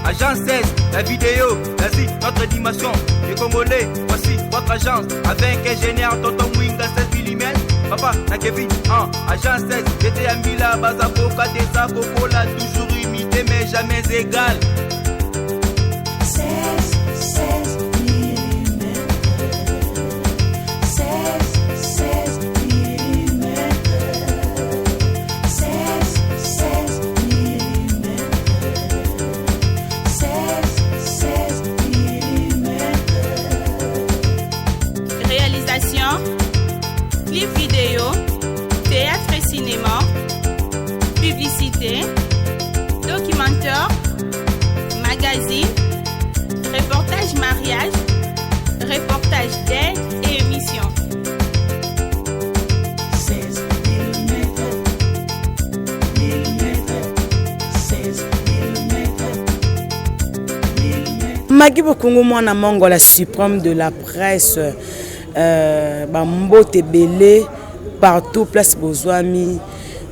Agence 16, la vidéo, vas-y, notre animation. Les Congolais, voici votre agence. Avec ingénieur, tonton Winga 16 mm. Papa, na Kevin, Agence 16, j'étais un Mila, Bazako, Kadesa, Kokola, toujours imité, mais jamais égal. 16 mm. 16 mm. 16 mm. 16 mm. Réalisation, clip vidéo, théâtre et cinéma, publicité, documentaire, magazine, reportage mariage, reportage d'aide et émission. 16 mm. 16 mm. Magi Bokungu mwana mongo la suprême de la presse, Bambote Belé, partout, place Bozwami,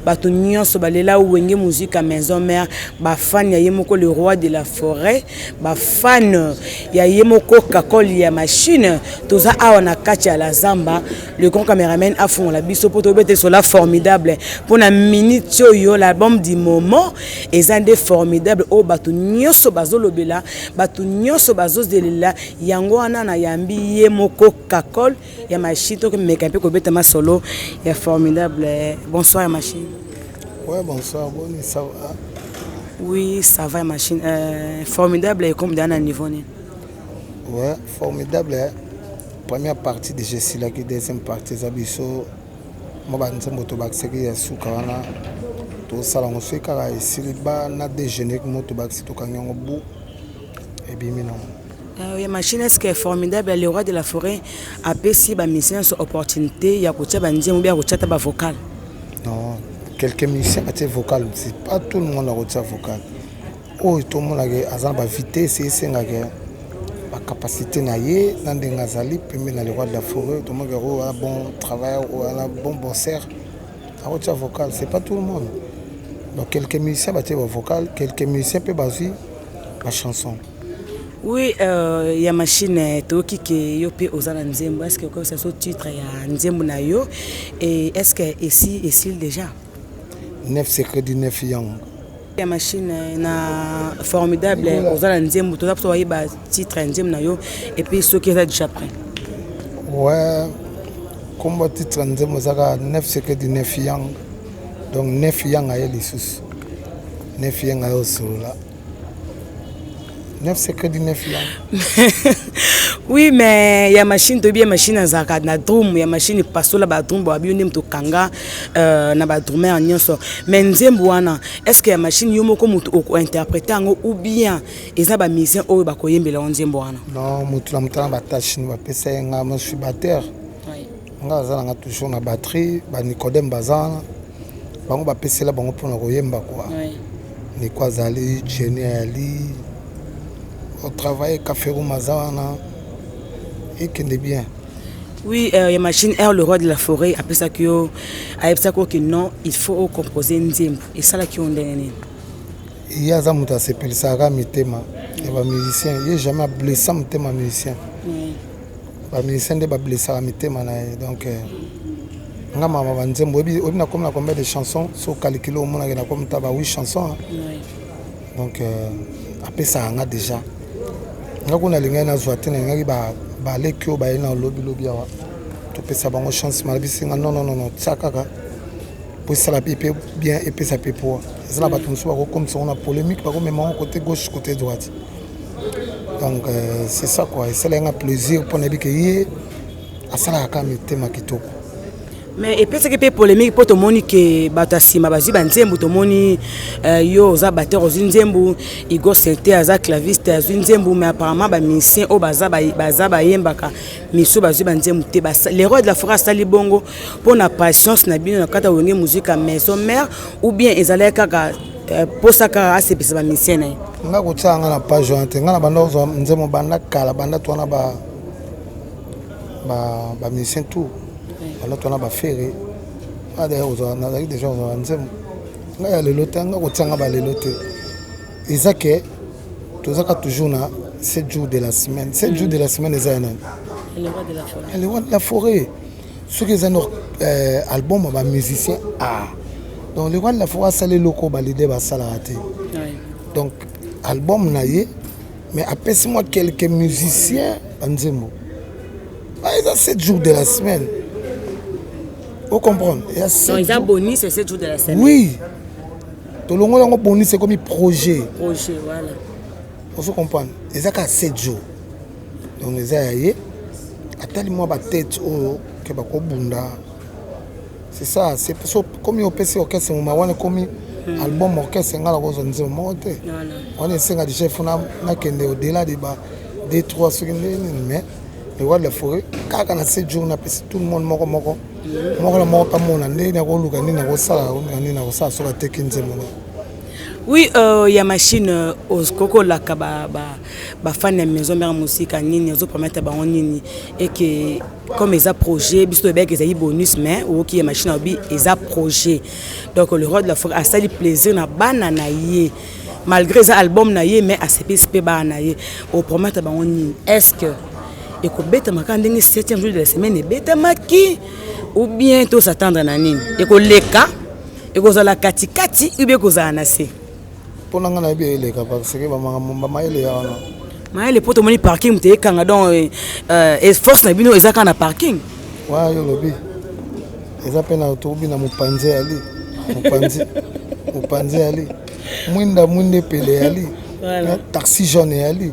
bato nyonso balela wenge musique à maison mère, ba fan ya yemoko le roi de la forêt, ba fan ya yemoko kakol ya machine, toza awa na kati ya la zamba, le grand caméraman a fond la biso poto bete sola formidable pour na minute yo l'album du moment ezande formidable o bato nyonso bazolobela, bato nyonso bazozelela yango wana na yambi yemoko kakol ya machine to meka pe ko beta ma solo ya formidable. Bonsoir ya machine. Ouais, bonsoir, bon, ça va. Oui, ça va, machine. Formidable et comme d'un niveau. Ouais, formidable. Hein? Première partie de Jessie, la deuxième partie, Zabiso. Moi, je suis motobaxé qui est sous Karana. Tout ça, on se fait car ici, on a déjeuné avec motobaxé, tout quand on bout. Et bien, non. Oui, machine, est-ce que formidable, le roi de la forêt a payé ma mission sur opportunité, il y a coaché bandit ou bien coaché ta vocal. Non. Quelques musiciens étaient vocales, c'est pas tout le monde a retenu vocal. Oh, tout le monde a la vitesse, c'est la capacité naïe, dans des gazali, puis dans le roi de la forêt, tout le monde a un bon travail, un bon bosseur, a retenu vocal, c'est pas tout le monde. Donc quelques musiciens étaient vocales, quelques musiciens peuvent baser la chanson. Oui, il y a machine qui est aux Nzembo. Est-ce que c'est ce titre il y a Nzembo na yo et est-ce que ici déjà 9 secrets du 9 yang. Il y a machine na formidable aux Nzembo. Tout ça il y a titre Nzembo na yo et puis ce qui est déjà prêt. Ouais, comme le titre Nzembo ça 9 secrets du 9 yang. Donc 9 yang a les sous. 9 yang a au là. 9 secrets du 9 ans. Oui, mais il y a machine to bien machine à zakat na drum, il y a machine passe là ba drum ba bionim to kanga na ba drummer en nyonso. Mais nzembo wana, est-ce que ya machine yo moko mutu ko interpréter ngo ou bien eza ba musicien o ba ko yembela nzembo wana? Non, mutu la mutana ba tâche ni ba pesa nga mo suis batteur. Oui. Nga za nga toujours na batterie, ba Nicodème bazana. Bango ba pesa la bango pona ko yemba quoi. Oui. Ni kwa zali Jenny Ali. Au travail café Roumazana et qui est bien. Oui, il y a machine R le roi de la forêt après ça que que non, il faut composer nzembo et ça là qui on donné. Il y a ça muta s'appelle Sarah Mitema, et ba musicien, il jamais blessé Mitema musicien. Ba musicien de ba blessé Mitema donc nga mama ba nzembo obi na comme na combien de chansons so calculer au monde na comme ta ba 8 chansons. Oui. Donc après ça on a déjà nga kuna linga na zwate na ngi ba lekyo ba ina lobby awa to pesa bango chance malabi singa non tsakaka pour ça la pipe bien et puis ça peut pour ça ba tumso ba comme ça on a polémique ba comme mon côté gauche côté droite donc c'est ça quoi c'est là un plaisir pour nabi que yi asala ka mitema kitoko. Mais et puis c'est que polémique pour tout le monde que batasima bazi banzembo tout le monde yo za batteur aux nzembo Igor Sainté aza claviste aux nzembo mais apparemment ba musicien au baza yembaka miso bazi banzembo te les rois de la forêt sali bongo pour na patience na bino na kata wenge musique à maison mère ou bien ezalaka kaka pour ça ka c'est ba musicien na nga ko tsanga na page jointe nga na bando nzembo banda kala banda tona ba musicien tout. Alors on a ba ferré d'ailleurs on a déjà on nzembo nga ya lelote nga ko tsanga ba lelote ezake tozaka toujours na 7 jours de la semaine 7 jours de la semaine eza nani le roi de la forêt le roi de la forêt soki eza no album ba musicien donc le roi de la forêt asali loko balide basalaka te donc album na ye mais apesi moi quelques musiciens banzembo ils ont 7 jours de la semaine vous comprenez donc ils ont bonus c'est 7 jours de la semaine oui tout le monde a bonus c'est comme projet voilà vous comprenez ils ont 7 jours donc ils ont atali moi ba tête o ke ba ko bunda c'est ça c'est comme au PC orchestre mo mawana comme album orchestre ngala ko zonze mo te on est singa de chef na kende au delà de ba 2-3 secondes mais le roi de la forêt kaka na 7 jours na pesi tout le monde moko la moko pa mona ndé na ko luka ni na ko sala ni na ko sala so la tekinze mo. Oui, il y a machine au coco la kaba ba fan de maison mère musique nini zo permettre ba nini et que comme ils a projet biso be que bonus mais ou qui est machine obi ils a projet donc le roi de la forêt a ça du plaisir na bana na ye malgré ça album na ye mais a CPSP ba na ye au permettre ba nini est-ce que et ko beta makande ngi 7e jour de la semaine beta maki ou bien tout s'attendre na nini et ko leka et ko za la katikati ou bien ko za anase pour nga na bien les parce que ba maile ya wana maile poto moni parking te kanga donc et force na bino ezaka na parking wa yo lobi eza pena autobi na mupanze ali mupanze ali mwinde pele ali taxi jaune ali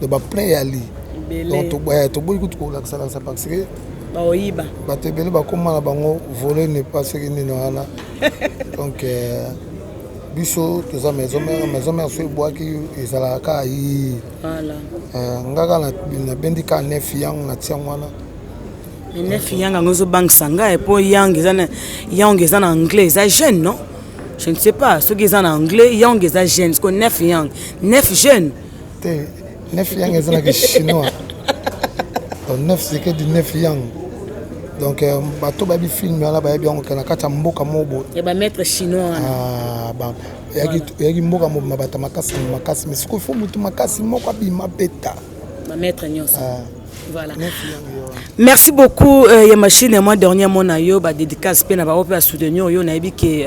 de ba plein ali donc to boy kutu ko la sala ça parce que ba oyiba ba te bele ba komana bango voler ne pas ce que ni wana donc biso toza maison mère so bois qui ezalaka yi voilà ngaka na bendika 9 yang na tiangwana 9 yang ngozo bank sanga et pour yang ezana en anglais ça jeune non je ne sais pas ce qui est en anglais yang ça jeune ce que 9 yang 9 jeunes te 9 yang ezana que chinois donc 9 c'est que du 9 yang donc bato babi film là ba bien on kata mboka mobo et ba maître chinois ba yaki mboka mobo mabata makasi mais ce qu'il faut mutu makasi moko abima beta ba maître nyonso voilà merci beaucoup ya machine et moi dernier mon ayo ba dédicace pe na ba ope soutenir yo na ebiki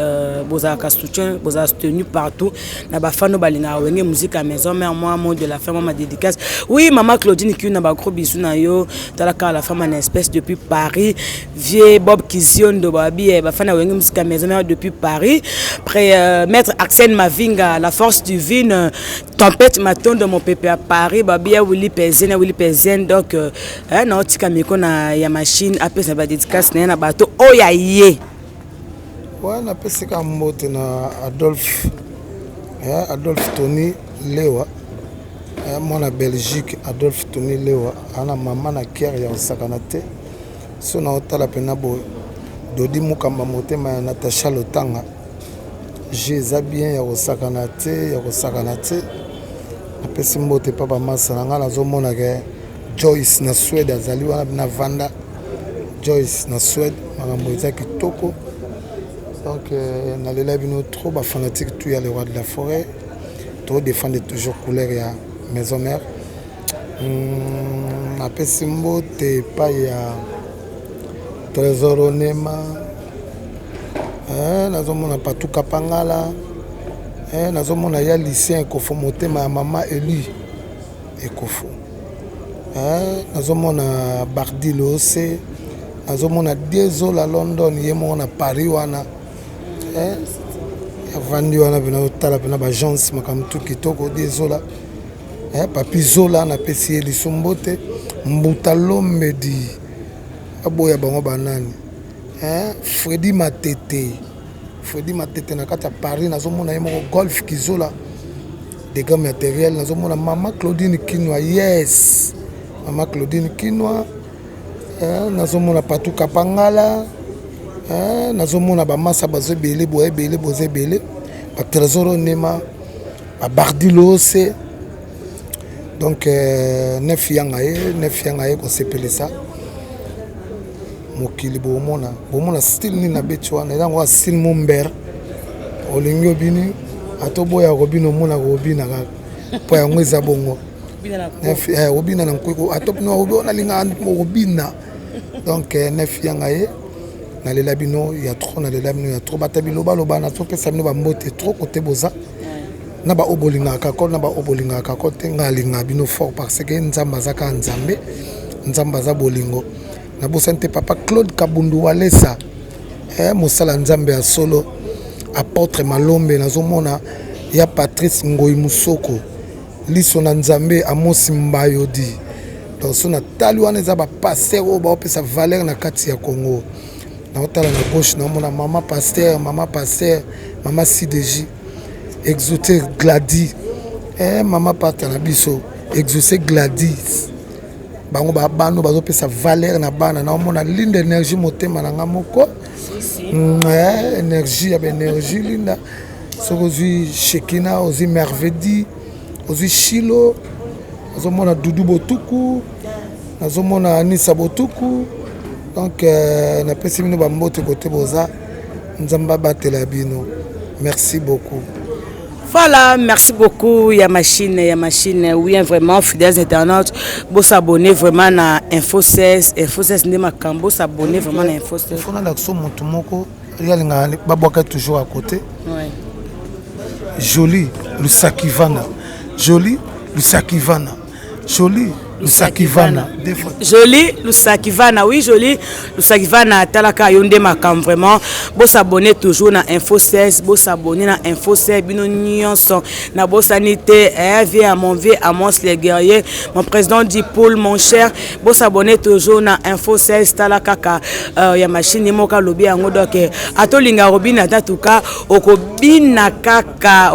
boza ka soutien boza soutenu partout na ba fano balinga wenge musique à maison mère moi mot de la femme ma dédicace oui maman Claudine qui na ba gros bisous na yo talaka la femme en espèce depuis Paris vieux Bob Kision de babi ba fana wenge musique à maison mère depuis Paris après maître Axel Mavinga la force divine tempête matin de mon pépé à Paris babi Willy Pezen donc na otika miko na ya machine apesa ba dédicace na bato oya ye ouais na pesika mbote na Adolphe Tony Lewa mona Belgique Adolphe Tony Lewa ana mama na kier ya sakanate so na otala pena bo dodi mukamba motema ya Natasha Lotanga j'ai bien ya sakanate apesi mbote papa masa nga na zo mona ke Joyce na Suède azali wana na vanda Joyce na Suède makambo eza kitoko donc na lela bino trop ba fanatique tout ya le roi de la forêt to défendre toujours couleur ya maison mère apesi mbote pa ya Trésor Onema nazomona Patuka Pangala nazomona ya lycée Ekofo motema ya mama Eli Ekofo nazomona Bardi Lose nazomona Dezola London yemo na Paris wana avandi wana bina otala bina ba agence makamtu kitoko Dezola Papi Zola na pesi lisumbote Mbutalomedi aboya bango banani Freddy Matete na kata Paris nazomona yemo golf kizola des gars matériels nazomona mama Claudine Kinwa yes Mama Claudine Kinwa nazomona Patuka Pangala nazomona ba masa bazebele bozebele ba Trésor Onema ba Bardi Lose donc 9 yanga ko sepele ça mokili bomona style ni na betwana yango style momber olingo bini atoboya robino mona robina po yango eza bongo Bina na obina na nkweko atop no obona linga obina donc nef yanga ye na lela bino ya trop na lela bino ya trop batabiloba loba na to pesa bino ba mbote trop côté boza na ba obolinga kako na ba obolinga kako te ngalinga bino fort parce que nzamba zaka nzambe nzamba za bolingo na bosante papa Claude Kabundu Walesa mosala nzambe ya solo apôtre Malombe nazomona ya Patrice Ngoyi Musoko liso na nzambe Amos Mbayodi donc so na tali wana eza ba pasteur o ba opesa valeur na kati ya Congo na otala na gauche na mona mama pasteur mama CDJ exaucé Gladys mama pata na biso exaucé Gladys bango ba bano bazopesa valeur na bana na omona ligne d'énergie motema na ngamoko énergie ya énergie linda sokozui Shekina ozi Mervedi ozi Shilo nazomona Dudu Botuku nazomona Anissa Botuku donc na pesi bino ba mbote côté boza nzamba batela bino merci beaucoup. Voilà, merci beaucoup. Il y a machine, oui, vraiment, fidèles internautes. Vous s'abonner vraiment à Info 16. Info 16, n'est ma cambo, s'abonner vraiment à Info 16. Il faut l'action Montumoko. Il y a Babouaka toujours à côté. Ouais. Joli, le Sakivana. Joli, le Sakivana. Joli. Lusakivana. Joli, Lusakivana, oui, joli. Lusakivana, Talaka Yonde Makam, vraiment. Vous s'abonner toujours à Info 16. Vous s'abonner à Info 16. Bino Nyonson. Na bo sanité. Vie à mon les guerriers. Mon président dit Paul, mon cher. Vous s'abonner toujours à Info 16. Talaka. Ya machine moka lobby en donc atolinga robina tatuka okobina kaka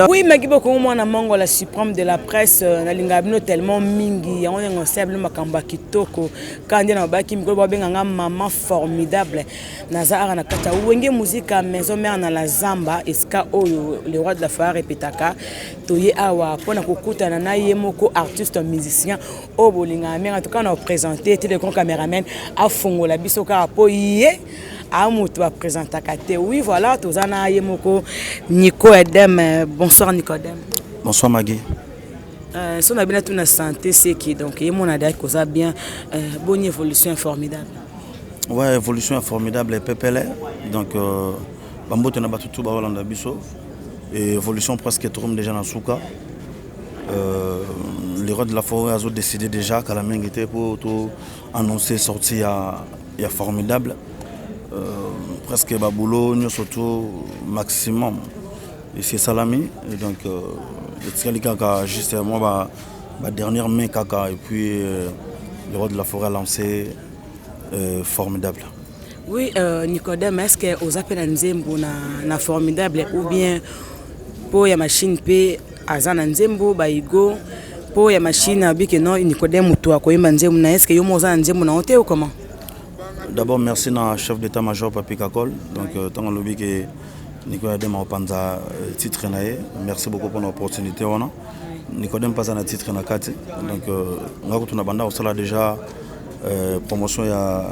oui mais beaucoup moi na mongo la suprême de la presse na linga bino tellement mingi on est ensemble makamba kitoko kandi na baki miko ba benga maman formidable nazara na kata wenge musique maison mère na la zamba eska oyo le roi de la foire répétaka toye awa pona kokutana na yemoko artiste musicien o bolinga mère en tout cas on a présenté tous les grands caméramen a fongo la biso ka po yé amutu a présenté kate oui voilà tozana yemoko Nico Edem bonsoir Nicodème. Bonsoir Maggie. Si on a bien tout la santé, c'est qui donc et mon adhérent cause bien bonne évolution formidable. Ouais, évolution formidable et pépélé. Donc bambo tena batutu ba Hollande biso et évolution presque trop déjà dans souka. Les rois de la forêt ont décidé déjà qu'à la main était pour tout annoncer sortie ya formidable. Presque baboulot nous surtout maximum. Et c'est Salami et donc juste moi ma dernière main kaka et puis le roi de la forêt a lancé formidable. Oui Nicodème, est-ce que aux appels nzembo na formidable ou bien pour ya machine p azana nzembo baigo pour ya machine abike non Nicodème toi ko yemba nzembo na est-ce que yo moza nzembo na hotel ou comment? D'abord merci na chef d'état-major Papi Kakol donc tant lobby que Nicodème Opanza titre naé merci beaucoup pour l'opportunité on a Nicodème pas un titre na kati donc on a tuna banda osala déjà promotion ya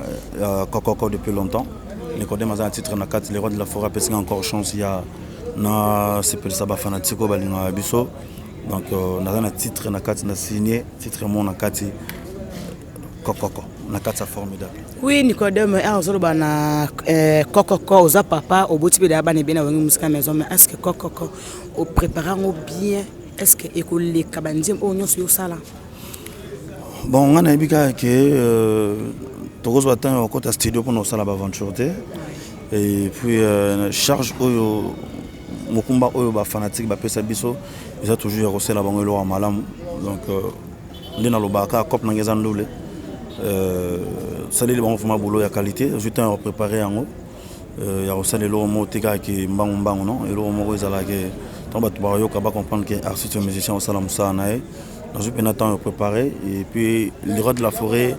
Kokoko depuis longtemps Nicodème a un titre na kati les rois de la forêt parce qu'il y a encore chance il y a na c'est ça ba fanatiko balinga biso donc on a un titre na kati na signé titre mon na kati Kokoko na kati formidable. Oui Nicodème azoloba na Kokoko oza papa oboti bela bana bien na wengi musika maison mais est-ce que Kokoko au préparant bien est-ce que école kabanzim o nyonso yo sala? Bon on a bika que tokozo attend au côté studio pour nous sala aventure et puis charge oyo mokumba oyo ba fanatique ba pesa biso ils a toujours reçu la bango lo malamu donc ndina lobaka cop na ngeza ndule salé le bon format boulot ya qualité je t'ai préparé en haut ya osale lo mo tika ki mbangu non et lo mo ezala ke tant ba tuba yo ka ba comprendre que artiste musicien au salam ça nae dans un premier temps préparé et puis le roi de la forêt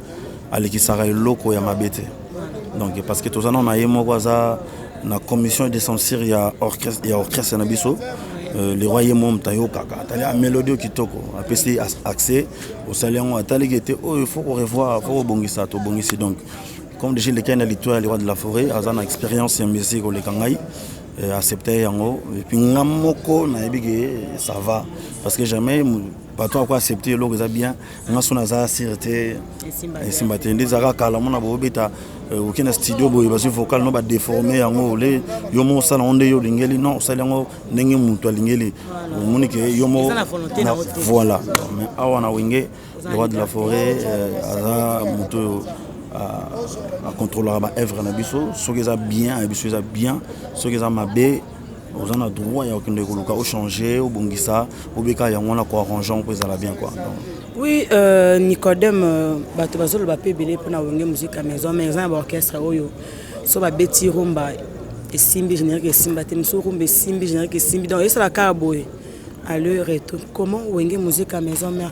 ali ki sara loko ya mabete donc parce que tous an on a yemo kwaza na commission de censure ya orchestre na biso les royaumes montayo kaka tali a mélodie kitoko a pesi accès au salon atali était oh il faut revoir faut bongisa to bongisi donc comme déjà les cannes l'histoire les rois de la forêt azana expérience en musique au le kangai accepter yango et puis ngamoko na ebige ça va parce que jamais pas toi quoi accepter lo ça bien ngasona za sûreté et simbatende zaka kala mona bobeta aucun studio boy parce vocal no ba déformer yango le yomo sala onde yo lingeli non sala yango ndenge mutu alingeli moni ke yomo voilà mais awana wenge le roi de la forêt aza mutu à contrôler ma œuvre na biso ce qui est bien et biso est bien ce qui est mabé aux en a droit ya aucun de koluka au changer au bongisa au beka ya ngona ko arrangeant pour ça la bien quoi oui Nicodème bato bazolo ba pebele pona wenge musique à maison orchestre oyo so ba beti rumba et simbi générique et simba tem so rumba simbi générique et simbi donc ça la carboy à l'heure et tout comment wenge musique à maison mère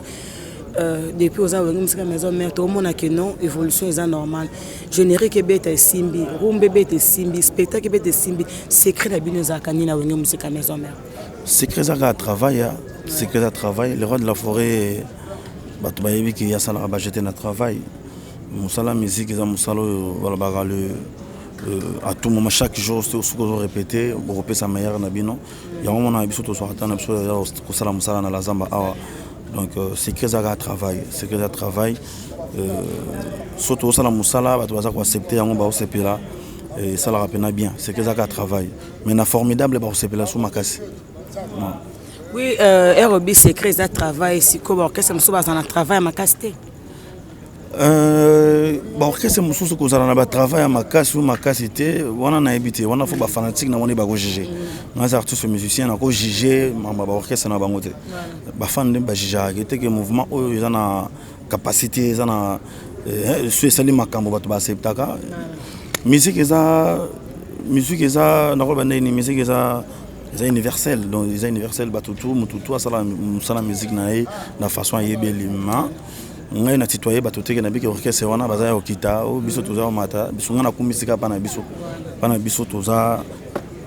depuis aux awenge musique à maison mère tout le monde a que non évolution est normale générique et bête simbi rumba bête simbi spectacle bête simbi secret la bino za kanina wenge musique à maison mère secret za travail secret à travail le roi de la forêt bato bayebi ki ya sala ba jeter na travail musala musique za musalo wala ba le à tout moment chaque jour ce que répéter pour repérer sa meilleure na bino ya moment na biso to so atana biso ko sala musala na la zamba awa donc secret à travail surtout sala musala bato baza ko accepter yango ba osepela et ça la rappena bien secret à travail mais na formidable ba osepela sous makasi oui ROB secret à travail si ko orchestre muso ba na travail makasi orchestre muso ko zala na ba travail makasi ou makasi te wana na ebité wana fo ba fanatique na woni ba ko juger les artistes musiciens na ko juger mamba ba orchestre na bango te ba fan de ba juger que mouvement oyo ils na capacité ils na sali makambo bato ba acceptaka musique eza na ko ba ni musique eza universel donc ils universel batutu mututu asala musala musique na façon yebelima ngai na citoyen batutu ke na biki orchestre wana bazaya okita o biso toza mata biso ngana kumisika pana biso toza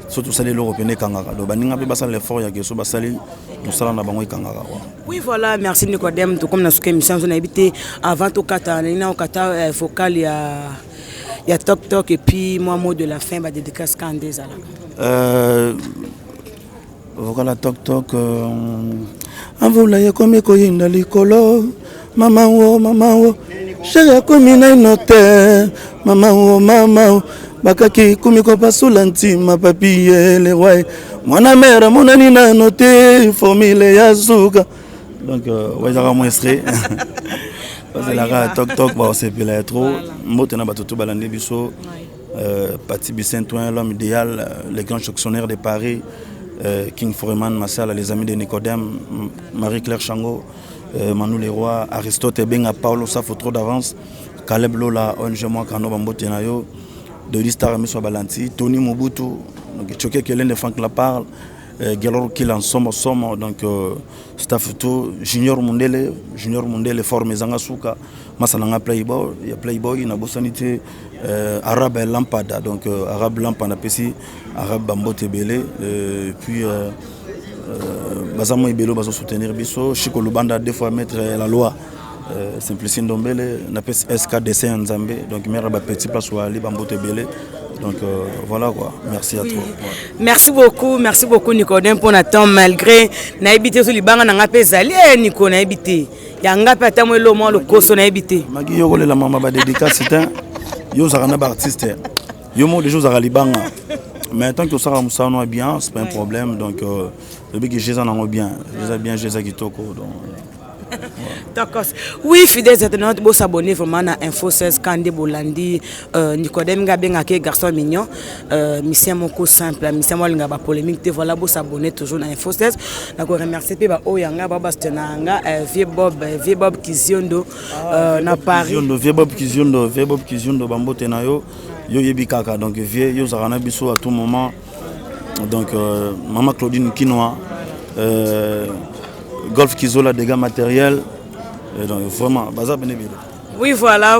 surtout sali lo repene kangaka do baninga pe basala l'effort ya keso basali musala na bango kangaka oui voilà merci Nicodème tout comme na suka émission on a habité avant to kata na okata vocal ya tok et puis moi mot de la fin ba dédicace kandé zala vocal tok avula ya komeko yinda likolo mama wo chérie komi na note mama wo bakaki komiko pasula ntima papier le roi mwana mère monani na note formule ya zuka donc wazaka moestre parce que la tok ba osepela trop mbote na batutu balandi biso Pati Saint-Ouen l'homme idéal les grands actionnaires de Paris King Foreman Massala les amis de Nicodème Marie-Claire Chango Manu Leroy, Aristote Benga, Paulo Safo trop d'avance, Caleb Lola, Onge Moi Kano Bambo Tenayo, Denis Taramiso Balanti, Tony Mobutu, donc Choké Kellen de Franck Laparle, Gelor Kill en somme, donc staff tout, Junior Mundele, Forme Zangasuka, Masalanga Playboy, il y a Playboy, il y a Bossanité, Arabe Lampada, donc Arabe Lampada, Arabe Bambo Tebele, puis. Bazamo ibelo bazo soutenir biso Chico Lubanda deux fois mettre la loi Simplicine Dombele na SKDC Nzambe donc mère ba petit place ou ali Bambote Belé donc voilà quoi merci à toi merci beaucoup Nicodème pour notre malgré na habité sur libanga na ngape zali Nico na habité ya ngape atamo lo mo lo koso na habité magi yo la mama ba dédicace c'est yo zakana ba artiste yo mo des choses à libanga mais tant que ça va bien c'est pas un problème donc le big j'ai ça non bien j'ai ça qui toko donc d'accord oui fidèles internautes vous s'abonner vraiment à Info 16 Kandé Bolandi Nicodème Gabenga ke garçon mignon mission moko simple mission mo linga ba polémique te voilà vous s'abonner toujours à Info 16 na ko remercier pe ba oyanga ba bastenanga vieux Bob Kiziondo na Paris vieux Bob Kiziondo bambo tenayo yo yebi kaka donc vieux yo zakana biso à tout moment donc maman Claudine Kinoa Golf Kizola dégâts matériels donc vraiment baza benebile Oui, voilà,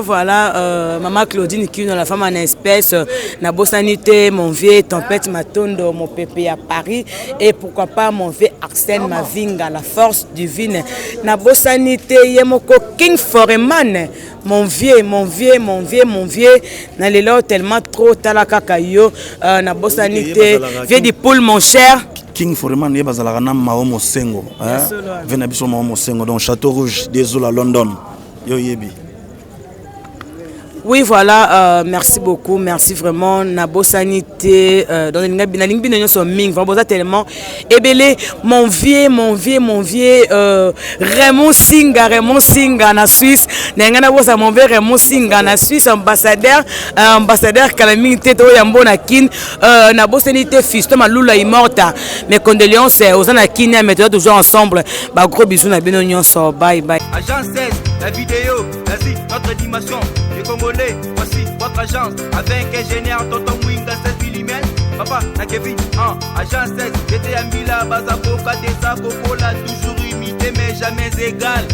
maman Claudine qui est la femme en espèce, na Bossanité, mon vieux Tempête Matondo, mon pépé à Paris, et pourquoi pas mon vieux Arsène Mavinga, la force divine, na Bossanité, Yemoko King Foreman, mon vieux, na l'élo tellement trop talakakayo, na Bossanité, vieux du poule mon cher. King Foreman, Yebazalaka na Maomo Sengo, Venabiso Maomo Sengo, donc Château Rouge, désolé à London, yo yebi. Oui, voilà, merci beaucoup, merci vraiment. Nabo Sanité, dans les lignes sont ming, vraiment tellement. Ebele, mon vieux, Raymond Singa, na Suisse. N'engana bosa mon vieux Raymond Singa, na Suisse, ambassadeur Kalaming Teto Yambo na Kin, Nabo Sanité, fiston Malula Immorta. Mes condoléances aux Anakini, mettons toujours ensemble. Bah, gros bisous, na Benonion, so, bye. Agence 16, la vidéo, vas-y, notre animation. Les Congolais, voici votre agence. Avec ingénieur Tonton Mwinga 7 mm. Papa, na Kevin, agence 16. J'étais à Mila, Bazako, Kadesa, Kokola, toujours imité mais jamais égal.